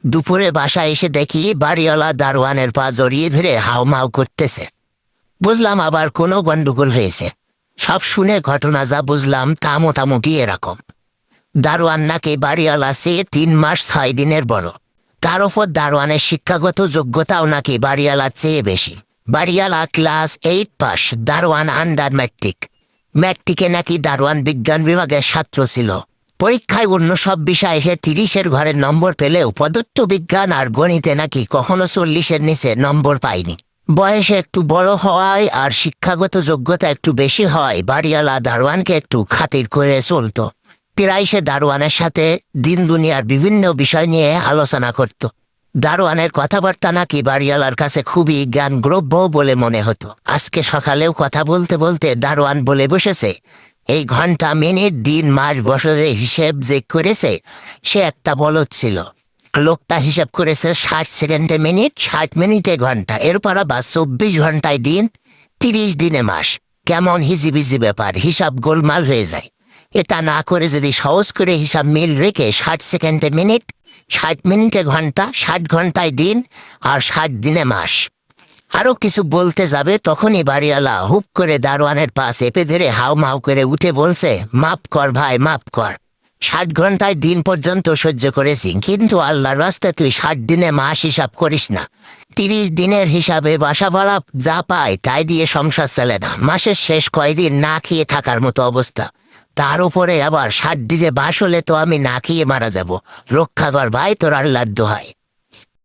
দুপুরে বাসায় এসে দেখি বাড়িওয়ালা দারোয়ানের পা জড়িয়ে ধরে হাউমাউ করতেছে। বুঝলাম আবার কোনো গন্ডগোল হয়েছে। সব শুনে ঘটনা যা বুঝলাম তা মোটামুটি এরকম। দারোয়ান নাকি বাড়িওয়ালা চেয়ে 3 মাস 6 দিনের বড়। তার ওপর দারোয়ানের শিক্ষাগত যোগ্যতাও নাকি বাড়িওয়ালার চেয়ে বেশি। বাড়িওয়ালা ক্লাস 8 পাস, দারোয়ান আন্ডার ম্যাট্রিক। ম্যাট্রিকে নাকি দারোয়ান বিজ্ঞান বিভাগের ছাত্র ছিল। পরীক্ষায় অন্য সব বিষয়ে এসে 30-এর ঘরের নম্বর পেলেও পদার্থ বিজ্ঞান আর গণিতে নাকি কখনো 40-এর নিচে নম্বর পায়নি। বয়সে একটু বড় হওয়ায় আর শিক্ষাগত যোগ্যতা একটু বেশি হয় বাড়িওয়ালা দারোয়ানকে একটু খাতির করে চলতো। প্রায় সে দারোয়ানের সাথে দিন দুনিয়ার বিভিন্ন বিষয় নিয়ে আলোচনা করত। দারোয়ানের কথাবার্তা নাকি বাড়িওয়ালার কাছে খুবই জ্ঞানগ্রহ্য বলে মনে হতো। আজকে সকালেও কথা বলতে বলতে দারোয়ান বলে বসেছে, এই ঘন্টা মিনিট দিন মাস বছরের হিসেব যে করেছে সে একটা বলদ ছিল। লোকটা হিসাব করেছে 60 সেকেন্ডে মিনিট, 60 মিনিটে ঘন্টা, এরপর আবার 24 ঘন্টায় দিন, 30 দিনে মাস। কেমন হিজিবিজি ব্যাপার, হিসাব গোলমাল হয়ে যায়। এটা না করে যদি সহজ করে হিসাব মিল রেখে 60 সেকেন্ডে মিনিট, 60 মিনিটে ঘন্টা, 60 ঘন্টায় দিন আর 60 দিনে মাস। আরও কিছু বলতে যাবে তখনই বাড়িওয়ালা হুপ করে দারোয়ানের পা চেপে ধরে হাউমাউ করে উঠে বলছে, মাপ কর ভাই, মাপ কর। 60 ঘন্টায় দিন পর্যন্ত সহ্য করেছি, কিন্তু আল্লাহর রাস্তায় তুই 60 দিনে মাস হিসাব করিস না। 30 দিনের হিসাবে বাসা ভাড়া যা পায় তাই দিয়ে সংসার চলে না। মাসের শেষ কয়দিন না খেয়ে থাকার মতো অবস্থা। তার উপরে আবার 60 দিনে বাস হলে তো আমি না খেয়ে মারা যাব। রক্ষা কর ভাই, তোর আল্লাহর দোহাই।